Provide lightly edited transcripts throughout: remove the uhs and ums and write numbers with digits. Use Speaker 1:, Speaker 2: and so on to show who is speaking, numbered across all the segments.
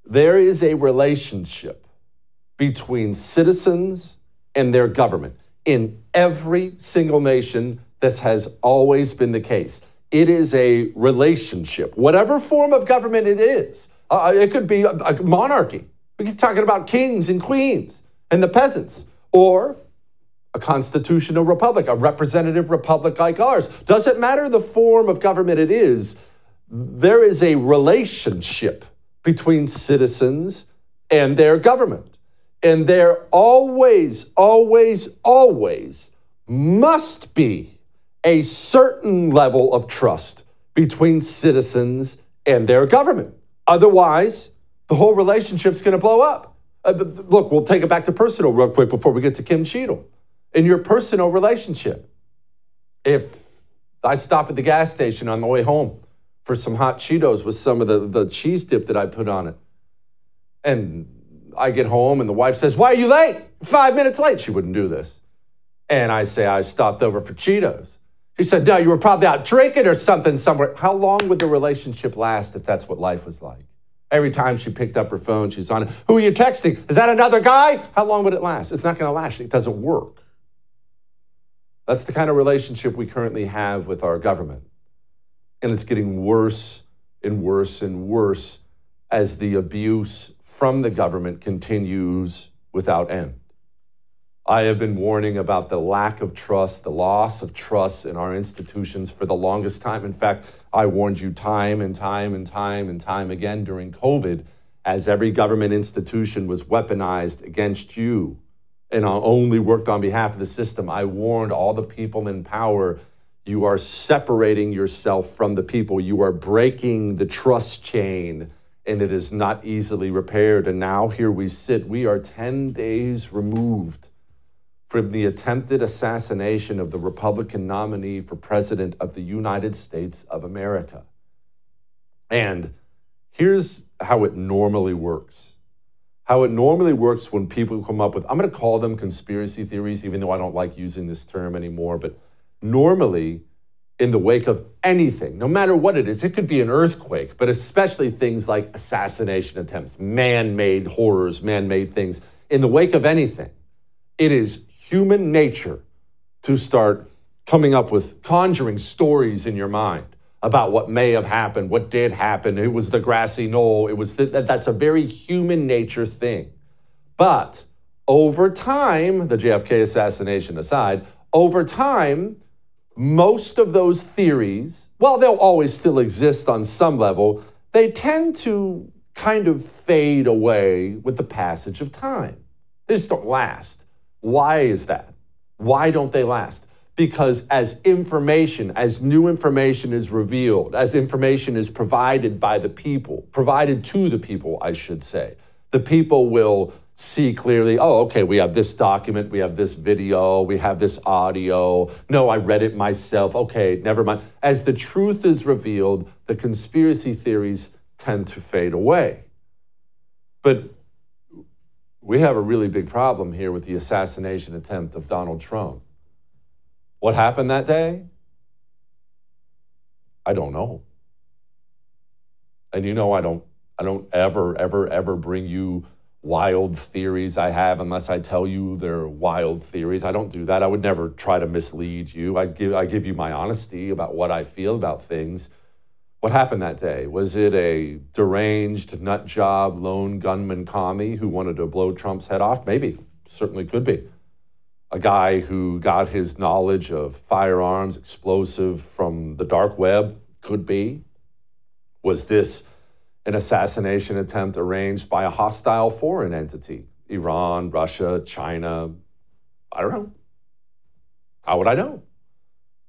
Speaker 1: There is a relationship between citizens and their government. In every single nation, this has always been the case. It is a relationship, whatever form of government it is. It could be a monarchy. We could be talking about kings and queens and the peasants, or a constitutional republic, a representative republic like ours. Doesn't matter the form of government it is, there is a relationship between citizens and their government. And there always, always, always must be a certain level of trust between citizens and their government. Otherwise, the whole relationship's going to blow up. Look, we'll take it back to personal real quick before we get to Kim Cheadle. In your personal relationship, if I stop at the gas station on the way home for some hot Cheetos with some of the cheese dip that I put on it, and I get home and the wife says, "Why are you late? 5 minutes late." She wouldn't do this. And I say, "I stopped over for Cheetos." She said, "No, you were probably out drinking or something somewhere." How long would the relationship last if that's what life was like? Every time she picked up her phone, she's on it. "Who are you texting? Is that another guy?" How long would it last? It's not going to last. It doesn't work. That's the kind of relationship we currently have with our government. And it's getting worse and worse and worse as the abuse from the government continues without end. I have been warning about the lack of trust, the loss of trust in our institutions for the longest time. In fact, I warned you time and time and time and time again during COVID, as every government institution was weaponized against you and only worked on behalf of the system. I warned all the people in power, you are separating yourself from the people. You are breaking the trust chain, and it is not easily repaired. And now here we sit. We are 10 days removed from the attempted assassination of the Republican nominee for president of the United States of America. And here's how it normally works. How it normally works when people come up with, I'm going to call them conspiracy theories, even though I don't like using this term anymore, but normally in the wake of anything, no matter what it is, it could be an earthquake, but especially things like assassination attempts, man-made horrors, man-made things. In the wake of anything, it is human nature to start coming up with conjuring stories in your mind about what may have happened, what did happen. It was the grassy knoll. That's a very human nature thing. But over time, the JFK assassination aside, over time, most of those theories, while they'll always still exist on some level, they tend to kind of fade away with the passage of time. They just don't last. Why is that? Why don't they last? Because as information, as new information is revealed, as information is provided by the people, provided to the people, I should say, the people will see clearly, oh, okay, we have this document, we have this video, we have this audio. No, I read it myself. Okay, never mind. As the truth is revealed, the conspiracy theories tend to fade away. But we have a really big problem here with the assassination attempt of Donald Trump. What happened that day? I don't know. And you know I don't ever bring you wild theories I have unless I tell you they're wild theories. I don't do that. I would never try to mislead you. I give you my honesty about what I feel about things. What happened that day? Was it a deranged, nut job, lone gunman commie who wanted to blow Trump's head off? Maybe. Certainly could be. A guy who got his knowledge of firearms, explosive from the dark web? Could be. Was this an assassination attempt arranged by a hostile foreign entity? Iran, Russia, China? I don't know. How would I know?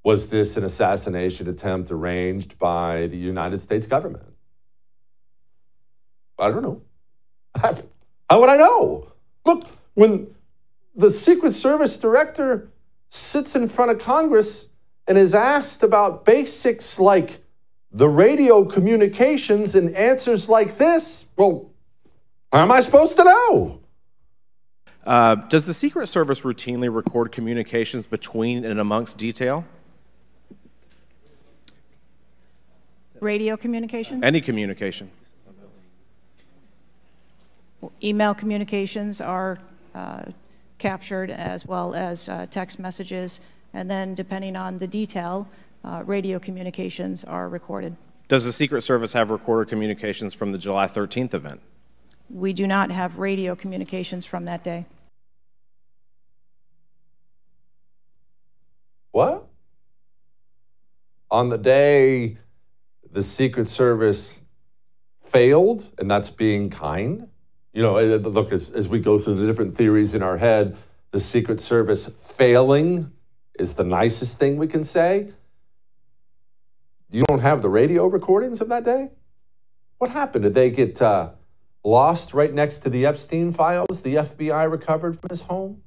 Speaker 1: Was this an assassination attempt arranged by the United States government? I don't know. How would I know? Look, when the Secret Service director sits in front of Congress and is asked about basics like the radio communications and answers like this, well, how am I supposed to know?
Speaker 2: Does the Secret Service routinely record communications between and amongst detail?
Speaker 3: Radio communications?
Speaker 2: Any communication.
Speaker 3: Email communications are captured, as well as text messages, and then depending on the detail, radio communications are recorded.
Speaker 2: Does the Secret Service have recorded communications from the July 13th event?
Speaker 3: We do not have radio communications from that day.
Speaker 1: What? On the day the Secret Service failed, and that's being kind? You know, look, as we go through the different theories in our head, the Secret Service failing is the nicest thing we can say. You don't have the radio recordings of that day? What happened? Did they get lost right next to the Epstein files the FBI recovered from his home?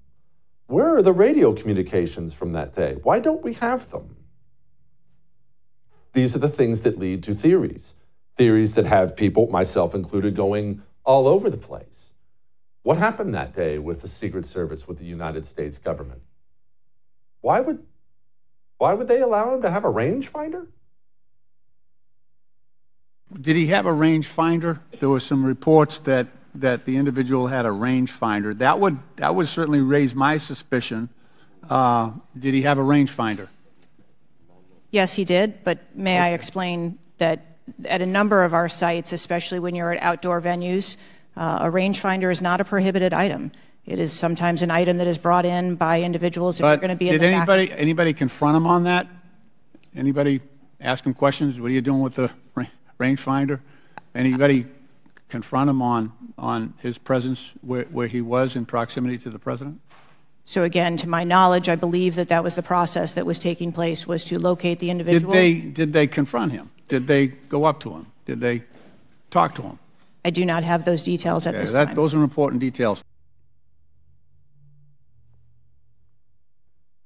Speaker 1: Where are the radio communications from that day? Why don't we have them? These are the things that lead to theories. Theories that have people, myself included, going all over the place. What happened that day with the Secret Service, with the United States government? Why would they allow him to have a rangefinder?
Speaker 4: Did he have a rangefinder? There were some reports that the individual had a rangefinder. That would certainly raise my suspicion. Did he have a rangefinder?
Speaker 3: Yes, he did, but may I explain that at a number of our sites, especially when you're at outdoor venues, a rangefinder is not a prohibited item. It is sometimes an item that is brought in by individuals if you're going to be in the back.
Speaker 4: Did anybody confront him on that? Anybody ask him questions? What are you doing with the rangefinder? Anybody confront him on his presence where he was in proximity to the president?
Speaker 3: So again, to my knowledge, I believe that was the process that was taking place, was to locate the individual.
Speaker 4: Did they confront him? Did they go up to him? Did they talk to him?
Speaker 3: I do not have those details at this time.
Speaker 4: Those are important details.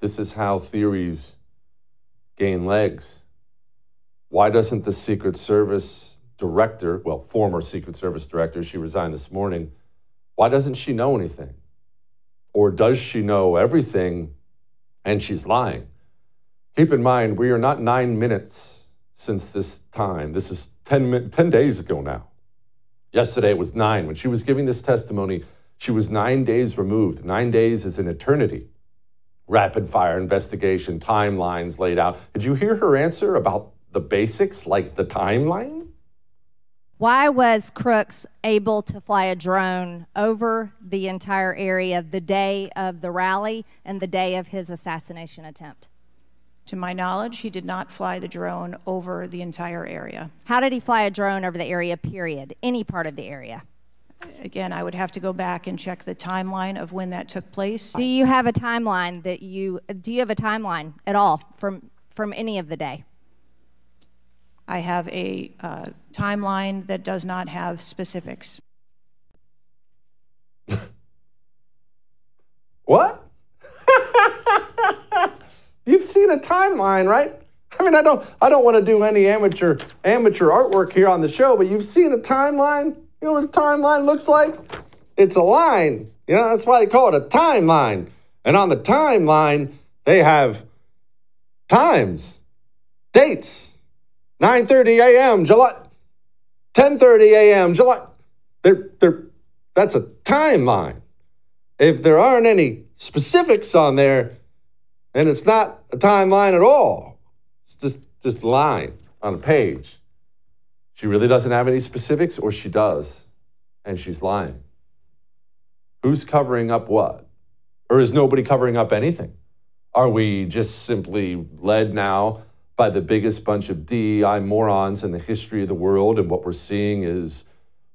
Speaker 1: This is how theories gain legs. Why doesn't the Secret Service director, well, former Secret Service director, she resigned this morning, why doesn't she know anything? Or does she know everything and she's lying? Keep in mind, we are not 9 minutes since this time. This is 10 days ago now. Yesterday it was 9. When she was giving this testimony, she was 9 days removed. 9 days is an eternity. Rapid fire investigation, timelines laid out. Did you hear her answer about the basics, like the timeline?
Speaker 5: Why was Crooks able to fly a drone over the entire area the day of the rally and the day of his assassination attempt?
Speaker 3: To my knowledge, he did not fly the drone over the entire area.
Speaker 5: How did he fly a drone over the area, period? Any part of the area?
Speaker 3: Again, I would have to go back and check the timeline of when that took place.
Speaker 5: Do you have a timeline do you have a timeline at all from any of the day?
Speaker 3: I have a timeline that does not have specifics.
Speaker 1: What? You've seen a timeline, right? I mean, I don't want to do any amateur artwork here on the show, but you've seen a timeline? You know what a timeline looks like? It's a line. You know, that's why they call it a timeline. And on the timeline, they have times, dates. 9:30 a.m., July, 10:30 a.m., July. That's a timeline. If there aren't any specifics on there, then it's not a timeline at all. It's just a line on a page. She really doesn't have any specifics, or she does, and she's lying. Who's covering up what? Or is nobody covering up anything? Are we just simply led now by the biggest bunch of DEI morons in the history of the world, and what we're seeing is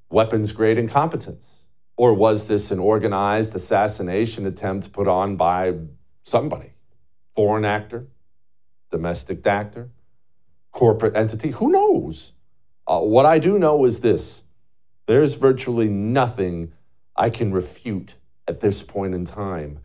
Speaker 1: weapons-grade incompetence? Or was this an organized assassination attempt put on by somebody? Foreign actor? Domestic actor? Corporate entity? Who knows? What I do know is this. There's virtually nothing I can refute at this point in time,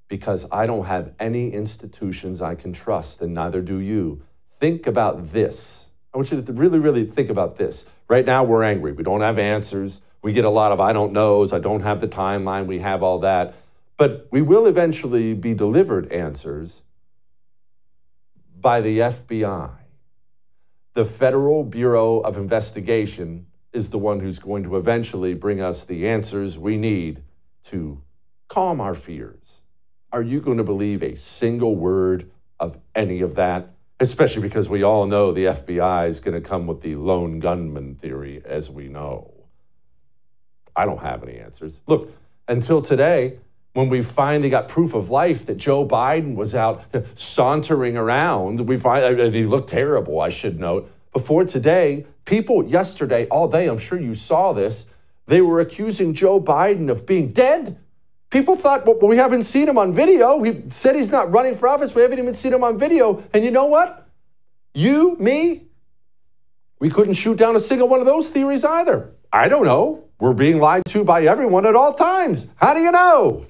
Speaker 1: because I don't have any institutions I can trust, and neither do you. Think about this. I want you to really, really think about this. Right now, we're angry. We don't have answers. We get a lot of I don't knows. I don't have the timeline. We have all that. But we will eventually be delivered answers by the FBI. The Federal Bureau of Investigation is the one who's going to eventually bring us the answers we need to calm our fears. Are you going to believe a single word of any of that? Especially because we all know the FBI is going to come with the lone gunman theory, as we know. I don't have any answers. Look, until today, when we finally got proof of life that Joe Biden was out sauntering around, and he looked terrible, I should note. Before today, people yesterday, all day, I'm sure you saw this, they were accusing Joe Biden of being dead. People thought, well, we haven't seen him on video. He said he's not running for office. We haven't even seen him on video. And you know what? You, me, we couldn't shoot down a single one of those theories either. I don't know. We're being lied to by everyone at all times. How do you know?